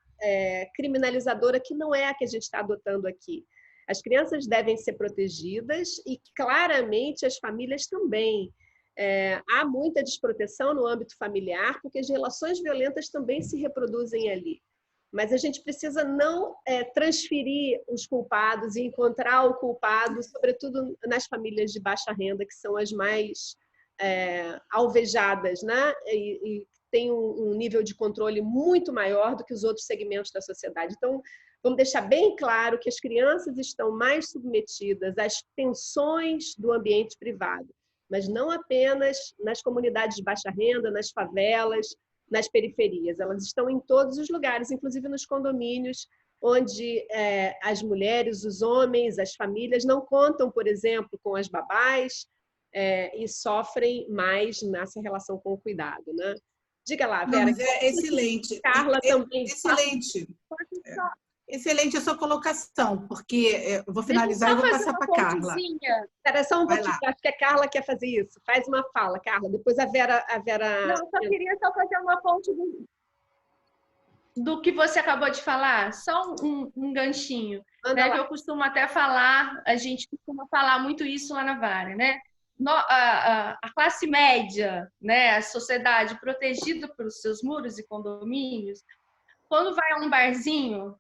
criminalizadora que não é a que a gente está adotando aqui. As crianças devem ser protegidas e, claramente, as famílias também. Há muita desproteção no âmbito familiar, porque as relações violentas também se reproduzem ali. Mas a gente precisa não transferir os culpados e encontrar o culpado, sobretudo nas famílias de baixa renda, que são as mais alvejadas, né? E tem um nível de controle muito maior do que os outros segmentos da sociedade. Então, vamos deixar bem claro que as crianças estão mais submetidas às tensões do ambiente privado, mas não apenas nas comunidades de baixa renda, nas favelas, nas periferias. Elas estão em todos os lugares, inclusive nos condomínios, onde as mulheres, os homens, as famílias não contam, por exemplo, com as babás e sofrem mais nessa relação com o cuidado, né? Diga lá, Vera. Não, mas excelente. Carla também. Excelente. Excelente a sua colocação, porque eu vou finalizar e vou passar para a Carla. Espera só um pouquinho, acho que a Carla quer fazer isso. Faz uma fala, Carla, depois a Vera... Não, só queria fazer uma ponte do que você acabou de falar, só um ganchinho, né, que eu costumo até falar, a gente costuma falar muito isso lá na Vara, né? A classe média, né, a sociedade protegida pelos seus muros e condomínios, quando vai a um barzinho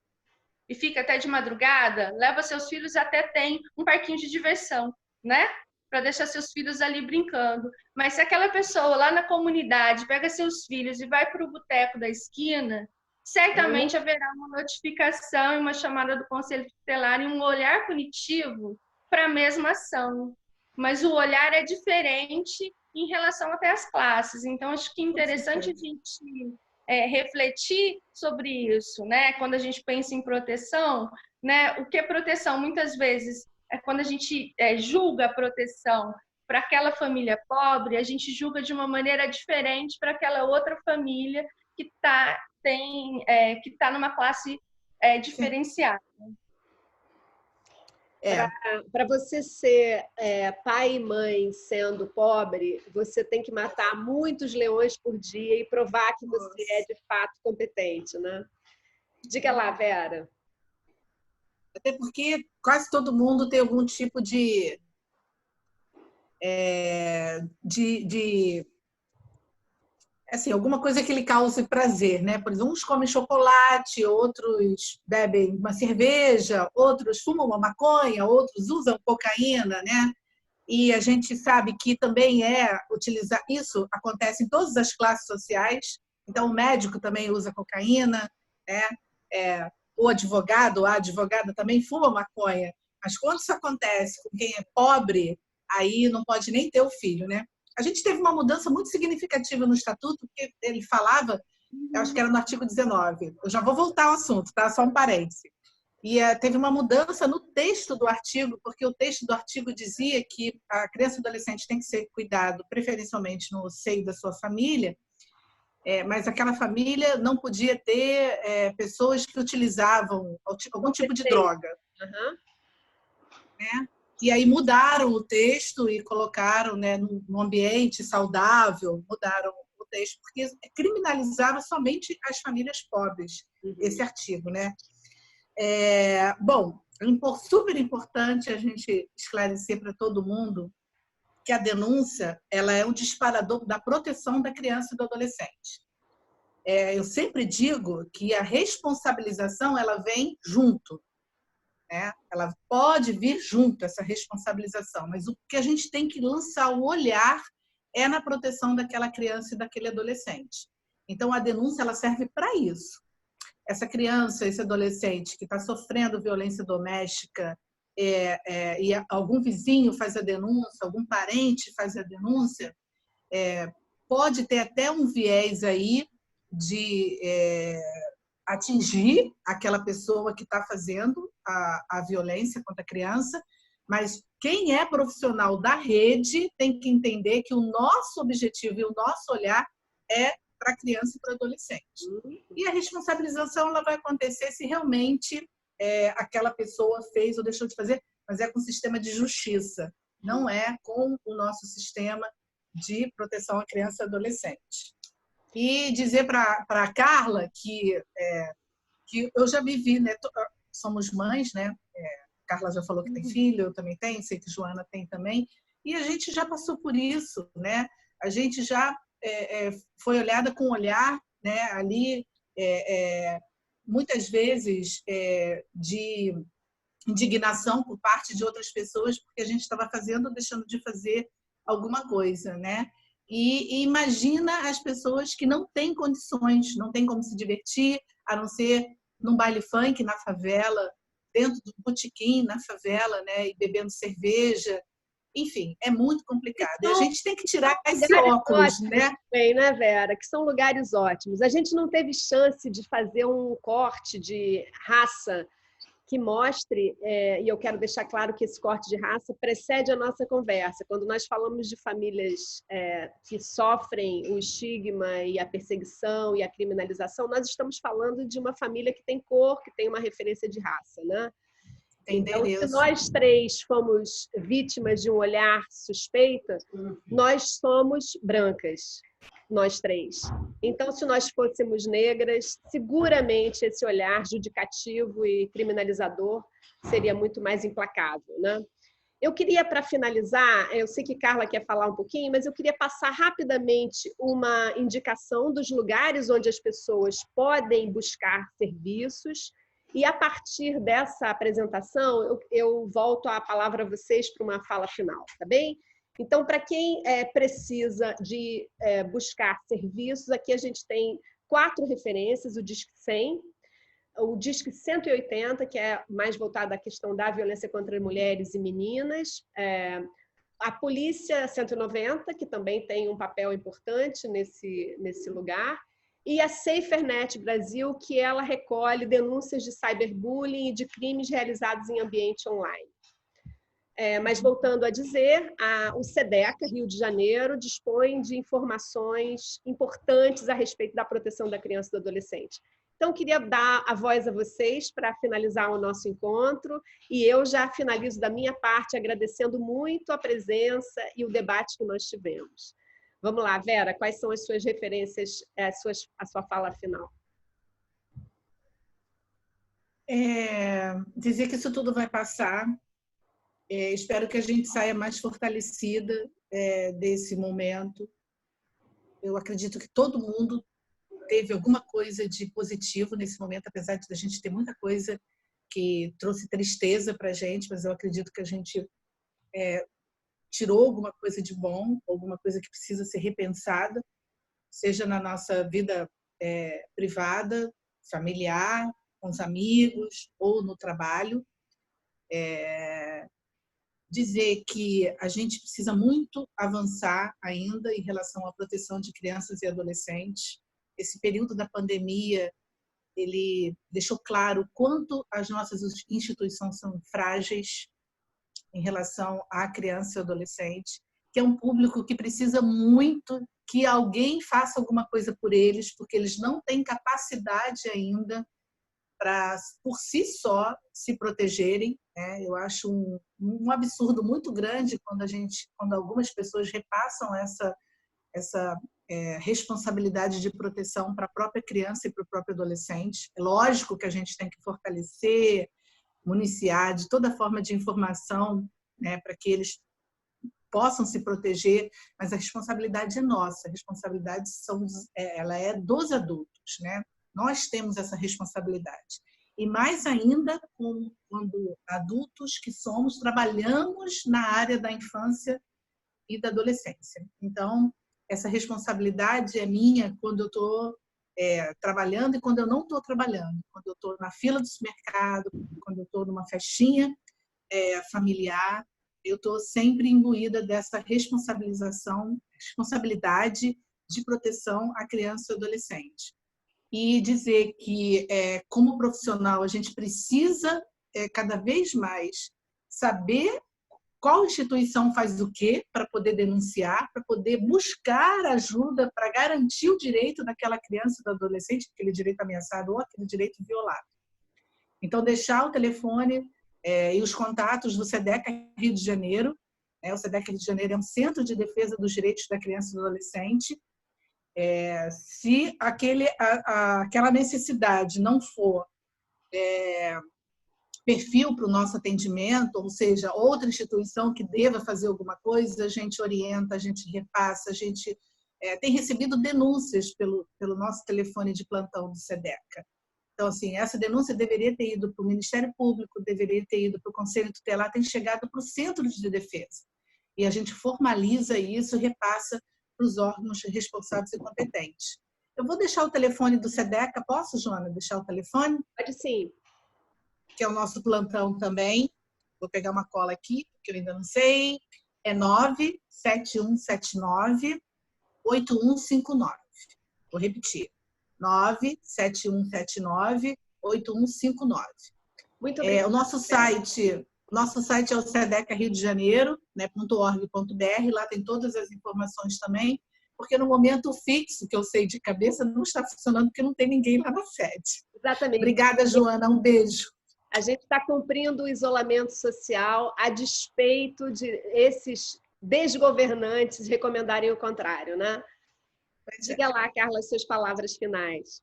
e fica até de madrugada, leva seus filhos e até tem um parquinho de diversão, né? Para deixar seus filhos ali brincando. Mas se aquela pessoa lá na comunidade pega seus filhos e vai para o boteco da esquina, certamente haverá uma notificação e uma chamada do Conselho Tutelar e um olhar punitivo para a mesma ação. Mas o olhar é diferente em relação até às classes. Então, acho que é interessante a gente refletir sobre isso, né? Quando a gente pensa em proteção, né? O que é proteção? Muitas vezes, quando a gente julga a proteção para aquela família pobre, a gente julga de uma maneira diferente para aquela outra família que está numa classe diferenciada. Para você ser pai e mãe sendo pobre, você tem que matar muitos leões por dia e provar que você é de fato competente, né? Diga lá, Vera. Até porque quase todo mundo tem algum tipo de assim, alguma coisa que lhe cause prazer, né? Por exemplo, uns comem chocolate, outros bebem uma cerveja, outros fumam uma maconha, outros usam cocaína, né? E a gente sabe que também utilizar isso acontece em todas as classes sociais. Então, o médico também usa cocaína, né? o advogado ou a advogada também fuma maconha, mas quando isso acontece com quem é pobre, aí não pode nem ter o filho, né? A gente teve uma mudança muito significativa no estatuto, porque ele falava, eu acho que era no artigo 19, eu já vou voltar ao assunto, tá? Só um parêntese. E teve uma mudança no texto do artigo, porque o texto do artigo dizia que a criança e adolescente tem que ser cuidado preferencialmente no seio da sua família, mas aquela família não podia ter pessoas que utilizavam algum tipo de droga. Uhum. Né? E aí mudaram o texto e colocaram, né, num ambiente saudável, mudaram o texto, porque criminalizava somente as famílias pobres, esse artigo, né? Bom, super importante a gente esclarecer para todo mundo que a denúncia ela é um disparador da proteção da criança e do adolescente. Eu sempre digo que a responsabilização ela vem junto, né? Ela pode vir junto, essa responsabilização, mas o que a gente tem que lançar o olhar é na proteção daquela criança e daquele adolescente. Então, a denúncia ela serve para isso. Essa criança, esse adolescente que está sofrendo violência doméstica e algum vizinho faz a denúncia, algum parente faz a denúncia, pode ter até um viés aí de atingir aquela pessoa que está fazendo a violência contra a criança, mas quem é profissional da rede tem que entender que o nosso objetivo e o nosso olhar é para a criança e para o adolescente. E a responsabilização ela vai acontecer se realmente aquela pessoa fez ou deixou de fazer, mas é com o sistema de justiça, não é com o nosso sistema de proteção à criança e adolescente. E dizer para a Carla que eu já vivi, né? Somos mães, né? Carla já falou que tem filho, eu também tenho, sei que Joana tem também, e a gente já passou por isso, né? A gente já foi olhada com um olhar, né? Ali, muitas vezes, de indignação por parte de outras pessoas, porque a gente estava fazendo ou deixando de fazer alguma coisa, né? E imagina as pessoas que não têm condições, não têm como se divertir, a não ser num baile funk na favela, dentro do botequim na favela, né? E bebendo cerveja. Enfim, é muito complicado. E a gente tem que tirar esse óculos, né? Bem, né, Vera? Que são lugares ótimos. A gente não teve chance de fazer um corte de raça que mostre, e eu quero deixar claro que esse corte de raça precede a nossa conversa. Quando nós falamos de famílias que sofrem o estigma e a perseguição e a criminalização, nós estamos falando de uma família que tem cor, que tem uma referência de raça, né? Então, se nós três fomos vítimas de um olhar suspeita, nós somos brancas, nós três. Então, se nós fôssemos negras, seguramente esse olhar judicativo e criminalizador seria muito mais implacável, né? Eu queria, para finalizar, eu sei que Carla quer falar um pouquinho, mas eu queria passar rapidamente uma indicação dos lugares onde as pessoas podem buscar serviços. E, a partir dessa apresentação, eu volto a palavra a vocês para uma fala final, tá bem? Então, para quem precisa de buscar serviços, aqui a gente tem 4 referências, o Disque 100, o Disque 180, que é mais voltado à questão da violência contra mulheres e meninas, a Polícia 190, que também tem um papel importante nesse lugar, e a SaferNet Brasil, que ela recolhe denúncias de cyberbullying e de crimes realizados em ambiente online. Mas voltando a dizer, o SEDECA, Rio de Janeiro, dispõe de informações importantes a respeito da proteção da criança e do adolescente. Então, queria dar a voz a vocês para finalizar o nosso encontro, e eu já finalizo da minha parte agradecendo muito a presença e o debate que nós tivemos. Vamos lá, Vera, quais são as suas referências, a sua fala final? Dizer que isso tudo vai passar. Espero que a gente saia mais fortalecida desse momento. Eu acredito que todo mundo teve alguma coisa de positivo nesse momento, apesar de a gente ter muita coisa que trouxe tristeza para a gente, mas eu acredito que a gente tirou alguma coisa de bom, alguma coisa que precisa ser repensada, seja na nossa vida privada, familiar, com os amigos ou no trabalho. Dizer que a gente precisa muito avançar ainda em relação à proteção de crianças e adolescentes. Esse período da pandemia, ele deixou claro quanto as nossas instituições são frágeis em relação à criança e adolescente, que é um público que precisa muito que alguém faça alguma coisa por eles, porque eles não têm capacidade ainda para, por si só, se protegerem. Eu acho um absurdo muito grande quando algumas pessoas repassam essa responsabilidade de proteção para a própria criança e para o próprio adolescente. É lógico que a gente tem que fortalecer, municiar de toda forma de informação, para que eles possam se proteger, mas a responsabilidade é nossa, a responsabilidade ela é dos adultos, Nós temos essa responsabilidade. E mais ainda quando adultos que somos, trabalhamos na área da infância e da adolescência. Então, essa responsabilidade é minha quando eu estou trabalhando e quando eu não estou trabalhando, quando eu estou na fila do supermercado, quando eu estou numa festinha familiar, eu estou sempre imbuída dessa responsabilidade de proteção à criança e adolescente. E dizer que, como profissional, a gente precisa cada vez mais saber qual instituição faz o quê para poder denunciar, para poder buscar ajuda para garantir o direito daquela criança e do adolescente, aquele direito ameaçado ou aquele direito violado. Então, deixar o telefone e os contatos do SEDECA Rio de Janeiro. O SEDECA Rio de Janeiro é um centro de defesa dos direitos da criança e do adolescente. Se aquela necessidade não for perfil para o nosso atendimento, ou seja, outra instituição que deva fazer alguma coisa, a gente orienta, a gente repassa, a gente tem recebido denúncias pelo nosso telefone de plantão do SEDECA. Então, assim, essa denúncia deveria ter ido para o Ministério Público, deveria ter ido para o Conselho Tutelar, tem chegado para o Centro de Defesa. E a gente formaliza isso e repassa para os órgãos responsáveis e competentes. Eu vou deixar o telefone do SEDECA, posso, Joana, deixar o telefone? Pode sim. Que é o nosso plantão também. Vou pegar uma cola aqui, porque eu ainda não sei. É 97179-8159. Vou repetir. 97179-8159. Muito obrigada. O nosso site é o SEDECA Rio de Janeiro, .org.br. Lá tem todas as informações também, porque no momento fixo, que eu sei de cabeça, não está funcionando, porque não tem ninguém lá na sede. Exatamente. Obrigada, Joana. Um beijo. A gente está cumprindo o isolamento social a despeito de esses desgovernantes recomendarem o contrário, né? Diga lá, Carla, suas palavras finais.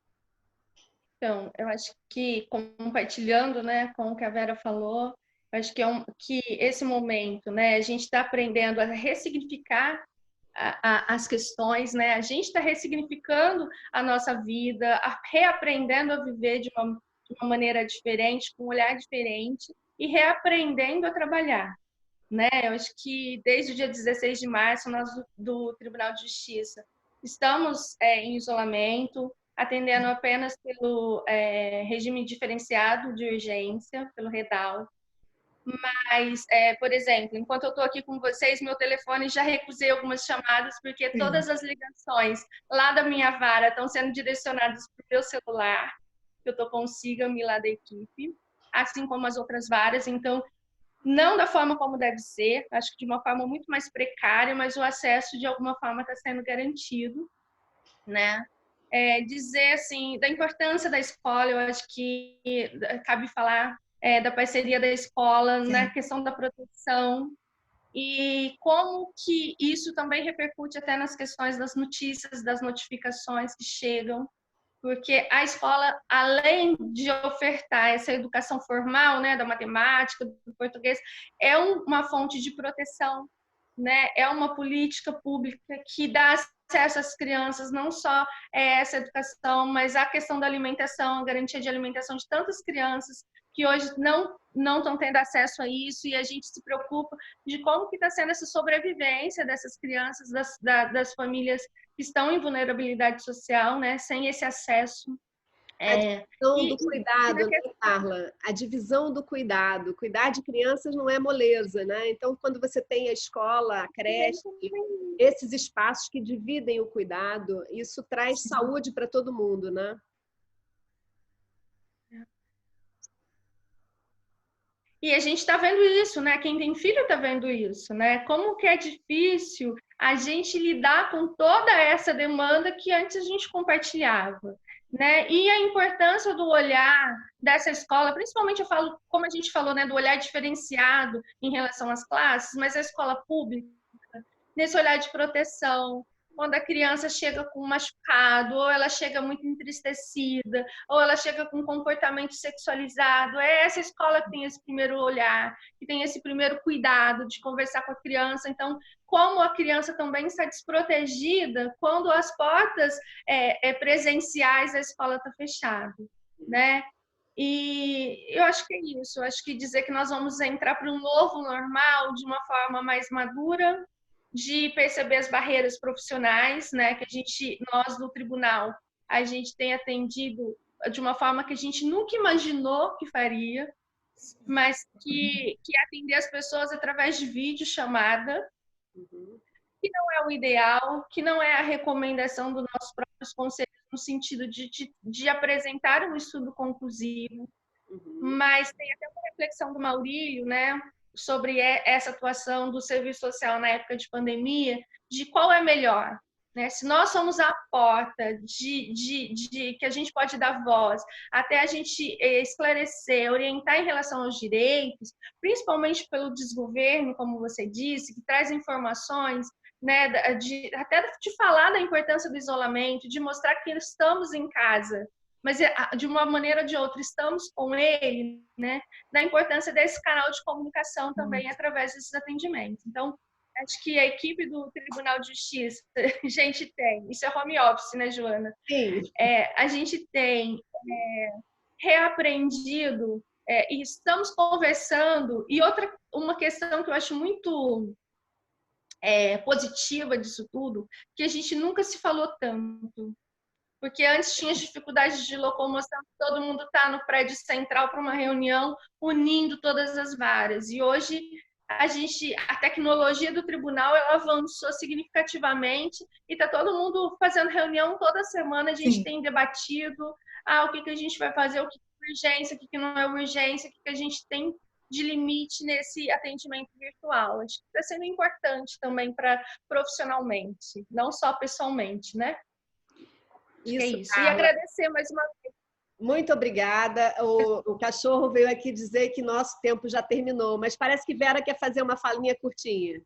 Então, eu acho que, compartilhando, com o que a Vera falou, eu acho que esse momento, a gente está aprendendo a ressignificar as questões, a gente está ressignificando a nossa vida, reaprendendo a viver de uma maneira diferente, com um olhar diferente e reaprendendo a trabalhar, Eu acho que desde o dia 16 de março, nós do Tribunal de Justiça estamos em isolamento, atendendo apenas pelo regime diferenciado de urgência, pelo REDAL. Mas, por exemplo, enquanto eu estou aqui com vocês, meu telefone já recusei algumas chamadas, porque todas as ligações lá da minha vara estão sendo direcionadas para o meu celular, que eu estou com o Siga-me lá da equipe, assim como as outras varas. Então, não da forma como deve ser, acho que de uma forma muito mais precária, mas o acesso, de alguma forma, está sendo garantido, dizer, assim, da importância da escola, eu acho que cabe falar da parceria da escola, na questão da proteção, e como que isso também repercute até nas questões das notícias, das notificações que chegam, porque a escola, além de ofertar essa educação formal, da matemática, do português, é uma fonte de proteção, é uma política pública que dá acesso às crianças, não só essa educação, mas a questão da alimentação, a garantia de alimentação de tantas crianças que hoje não estão tendo acesso a isso, e a gente se preocupa de como que está sendo essa sobrevivência dessas crianças, das famílias que estão em vulnerabilidade social, sem esse acesso. A divisão do cuidado, né, Carla? A divisão do cuidado. Cuidar de crianças não é moleza, né? Então, quando você tem a escola, a creche, esses espaços que dividem o cuidado, isso traz saúde para todo mundo, né? E a gente está vendo isso, né? Quem tem filho está vendo isso, né? Como que é difícil a gente lidar com toda essa demanda que antes a gente compartilhava, né? E a importância do olhar dessa escola, principalmente eu falo, como a gente falou, né, do olhar diferenciado em relação às classes, mas a escola pública, nesse olhar de proteção, quando a criança chega com um machucado, ou ela chega muito entristecida, ou ela chega com um comportamento sexualizado. É essa escola que tem esse primeiro olhar, que tem esse primeiro cuidado de conversar com a criança. Então, como a criança também está desprotegida quando as portas presenciais da escola estão fechadas, né? E eu acho que é isso. Eu acho que dizer que nós vamos entrar para um novo normal de uma forma mais madura, de perceber as barreiras profissionais, né, que nós no tribunal, a gente tem atendido de uma forma que a gente nunca imaginou que faria, mas que atender as pessoas através de videochamada, que não é o ideal, que não é a recomendação dos nossos próprios conselhos no sentido de apresentar um estudo conclusivo, mas tem até uma reflexão do Maurílio, né, sobre essa atuação do serviço social na época de pandemia, de qual é melhor, né? Se nós somos a porta que a gente pode dar voz, até a gente esclarecer, orientar em relação aos direitos, principalmente pelo desgoverno, como você disse, que traz informações, né, até de falar da importância do isolamento, de mostrar que estamos em casa, mas de uma maneira ou de outra estamos com ele, né? Da importância desse canal de comunicação também através desses atendimentos. Então, acho que a equipe do Tribunal de Justiça, a gente tem, isso é home office, né, Joana? Sim. A gente tem reaprendido e estamos conversando. E uma questão que eu acho muito positiva disso tudo, que a gente nunca se falou tanto. Porque antes tinha dificuldades de locomoção, todo mundo está no prédio central para uma reunião, unindo todas as varas. E hoje a tecnologia do tribunal ela avançou significativamente e está todo mundo fazendo reunião toda semana. A gente tem debatido o que a gente vai fazer, o que é urgência, o que não é urgência, o que a gente tem de limite nesse atendimento virtual. Acho que está sendo importante também para profissionalmente, não só pessoalmente, né? Isso, é isso. Carla. E agradecer mais uma vez. Muito obrigada. O cachorro veio aqui dizer que nosso tempo já terminou, mas parece que Vera quer fazer uma falinha curtinha.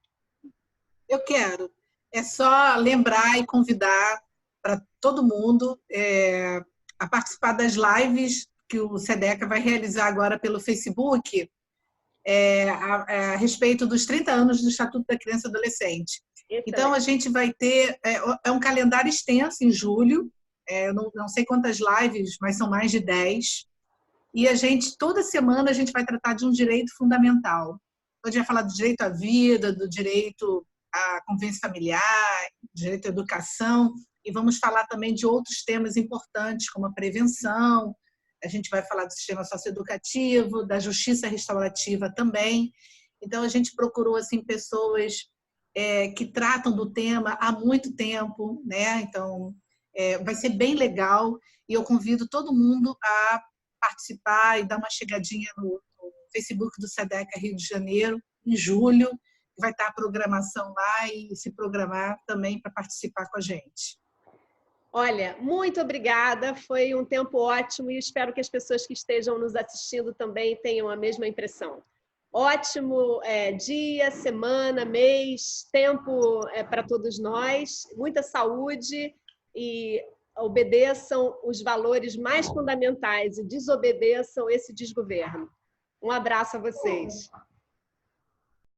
Eu quero. É só lembrar e convidar para todo mundo a participar das lives que o SEDECA vai realizar agora pelo Facebook a respeito dos 30 anos do Estatuto da Criança e Adolescente. Excelente. Então, a gente vai ter um calendário extenso em julho, eu não sei quantas lives, mas são mais de 10, e toda semana a gente vai tratar de um direito fundamental. Então, a gente vai falar do direito à vida, do direito à convivência familiar, direito à educação, e vamos falar também de outros temas importantes, como a prevenção. A gente vai falar do sistema socioeducativo, da justiça restaurativa também. Então, a gente procurou assim, pessoas que tratam do tema há muito tempo, né? Então, vai ser bem legal e eu convido todo mundo a participar e dar uma chegadinha no Facebook do SEDECA Rio de Janeiro, em julho, vai estar a programação lá e se programar também para participar com a gente. Olha, muito obrigada, foi um tempo ótimo e espero que as pessoas que estejam nos assistindo também tenham a mesma impressão. Ótimo dia, semana, mês, tempo para todos nós, muita saúde e obedeçam os valores mais fundamentais e desobedeçam esse desgoverno. Um abraço a vocês.